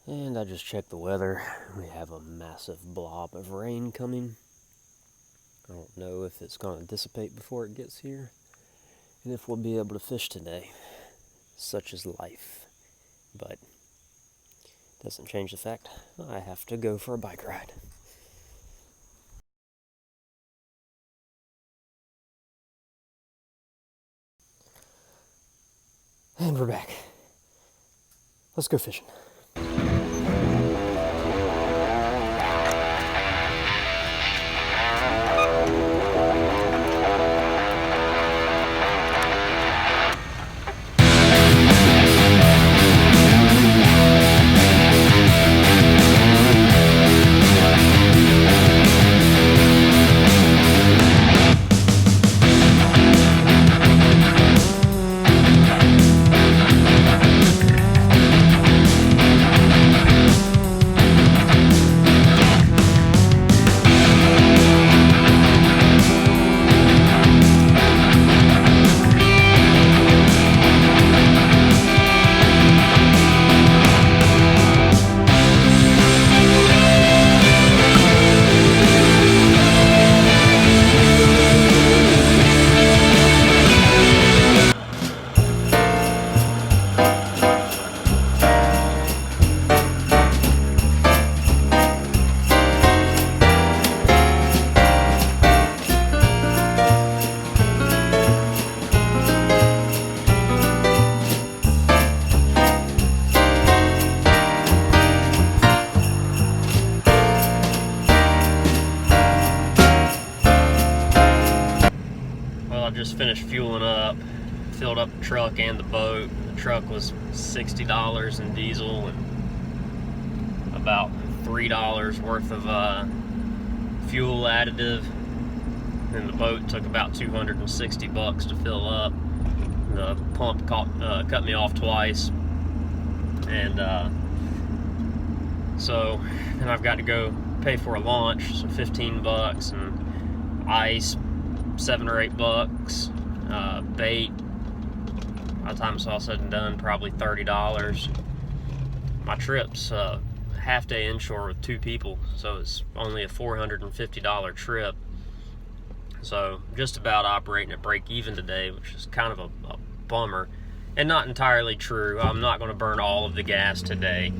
And I just checked the weather. We have a massive blob of rain coming. I don't know if it's going to dissipate before it gets here, and if we'll be able to fish today. Such is life. But doesn't change the fact I have to go for a bike ride. And we're back. Let's go fishing. Just finished fueling up, filled up the truck and the boat. The truck was $60 in diesel and about $3 worth of fuel additive, and the boat took about $260 to fill up. The pump cut me off twice, and so then I've got to go pay for a launch, so $15, and ice $7 or $8, bait, by the time it's all said and done, probably $30. My trip's half day inshore with 2 people, so it's only a $450 trip. So just about operating at break even today, which is kind of a bummer, and not entirely true. I'm not going to burn all of the gas today.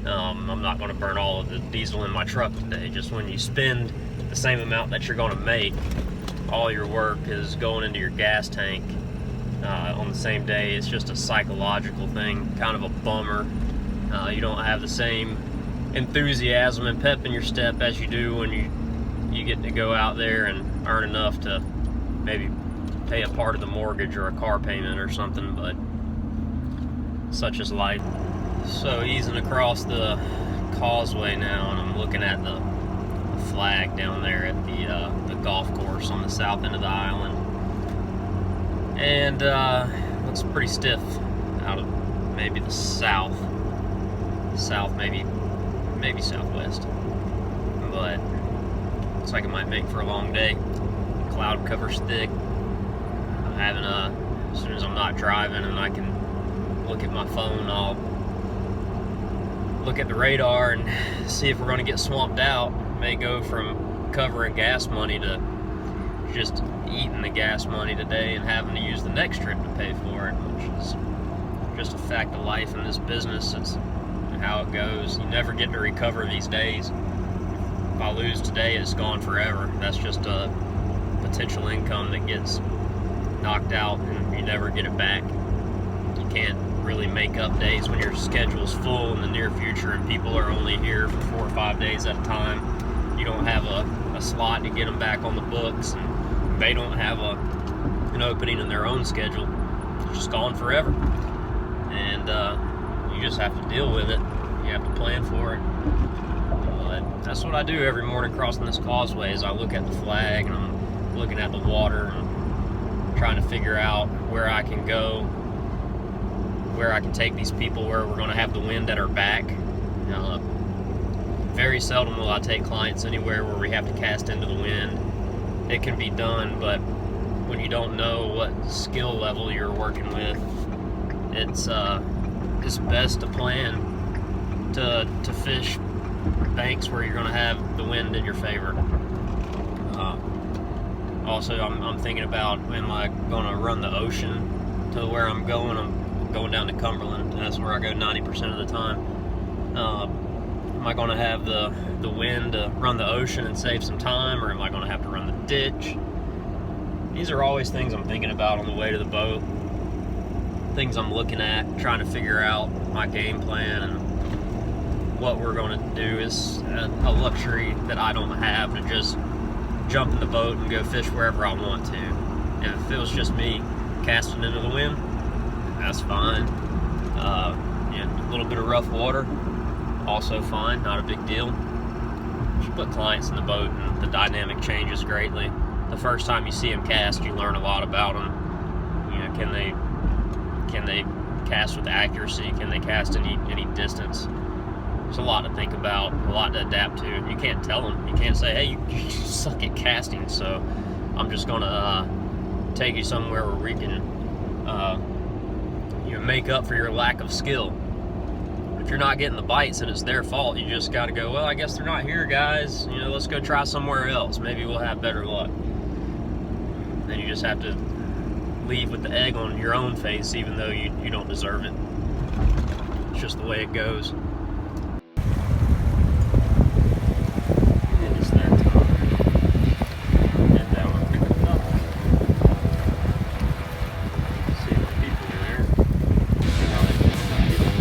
I'm not going to burn all of the diesel in my truck today. Just when you spend the same amount that you're going to make, all your work is going into your gas tank on the same day. It's just a psychological thing, kind of a bummer. You don't have the same enthusiasm and pep in your step as you do when you get to go out there and earn enough to maybe pay a part of the mortgage or a car payment or something, but such is life. So easing across the causeway now, and I'm looking at the flag down there at the golf course on the south end of the island, and looks pretty stiff out of maybe the south, maybe southwest, but looks like it might make for a long day. Cloud cover's thick. I'm having as soon as I'm not driving and I can look at my phone, I'll look at the radar and see if we're going to get swamped out. May go from covering gas money to just eating the gas money today and having to use the next trip to pay for it, which is just a fact of life in this business. It's how it goes. You never get to recover these days. If I lose today, it's gone forever. That's just a potential income that gets knocked out and you never get it back. You can't really make up days when your schedule's full in the near future and people are only here for 4 or 5 days at a time. You don't have a slot to get them back on the books, and they don't have an opening in their own schedule. It's just gone forever, and you just have to deal with it. You have to plan for it. But that's what I do every morning crossing this causeway. Is I look at the flag and I'm looking at the water and trying to figure out where I can go, where I can take these people, where we're going to have the wind at our back. Very seldom will I take clients anywhere where we have to cast into the wind. It can be done, but when you don't know what skill level you're working with, it's best to plan to fish banks where you're going to have the wind in your favor. Also, I'm thinking about, am I going to run the ocean to where I'm going? I'm going down to Cumberland. That's where I go 90% of the time. Am I going to have the wind to run the ocean and save some time, or am I going to have to run the ditch? These are always things I'm thinking about on the way to the boat. Things I'm looking at, trying to figure out my game plan and what we're going to do. Is a luxury that I don't have, to just jump in the boat and go fish wherever I want to. And if it was just me casting into the wind, that's fine. A little bit of rough water, also fine, not a big deal. Just put clients in the boat and the dynamic changes greatly. The first time you see them cast, you learn a lot about them. You know, can they cast with accuracy? Can they cast any distance? There's a lot to think about, a lot to adapt to. You can't tell them. You can't say, hey, you suck at casting, so I'm just gonna take you somewhere where we can make up for your lack of skill. If you're not getting the bites and it's their fault, you just got to go, well, I guess they're not here, guys. You know, let's go try somewhere else. Maybe we'll have better luck. Then you just have to leave with the egg on your own face, even though you don't deserve it. It's just the way it goes. It is that time. Get that one picked up. See if the people are there. See how they get away.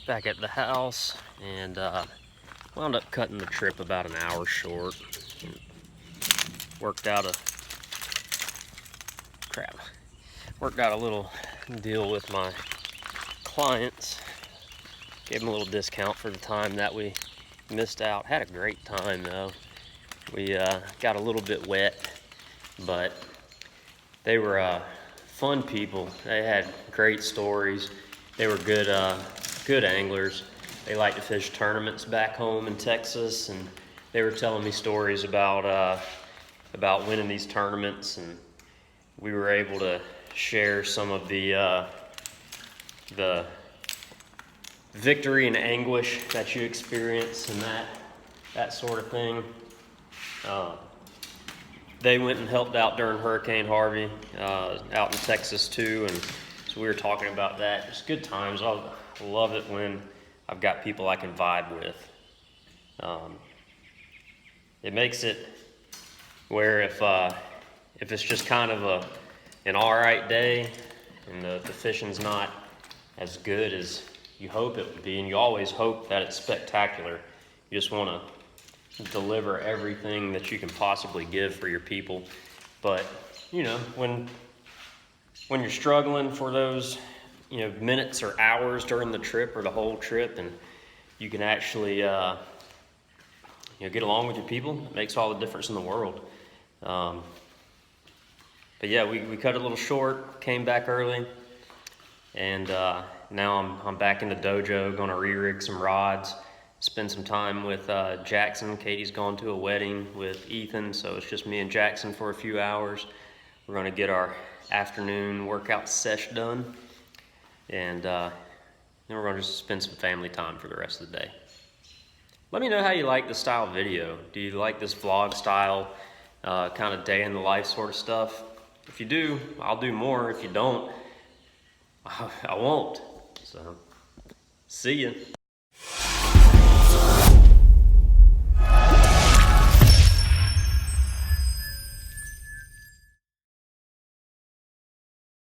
Back at the house, and wound up cutting the trip about an hour short. Worked out a little deal with my clients. Gave them a little discount for the time that we missed out. Had a great time though. We got a little bit wet, but they were fun people. They had great stories. They were good anglers. They like to fish tournaments back home in Texas, and they were telling me stories about winning these tournaments, and we were able to share some of the victory and anguish that you experience and that sort of thing. They went and helped out during Hurricane Harvey out in Texas too, and so we were talking about that. Just good times. I love it when I've got people I can vibe with. It makes it where if it's just kind of an all right day and the fishing's not as good as you hope it would be, and you always hope that it's spectacular. You just want to deliver everything that you can possibly give for your people. But you know, when you're struggling for those minutes or hours during the trip or the whole trip, and you can actually get along with your people, it makes all the difference in the world. But yeah, we cut it a little short, came back early, and now I'm back in the dojo, gonna re-rig some rods, spend some time with Jackson. Katie's gone to a wedding with Ethan, so it's just me and Jackson for a few hours. We're gonna get our afternoon workout sesh done, and then we're gonna just spend some family time for the rest of the day. Let me know how you like the style video. Do you like this vlog style, kind of day in the life sort of stuff? if you do, I'll do more. If you don't, I won't. So, see ya.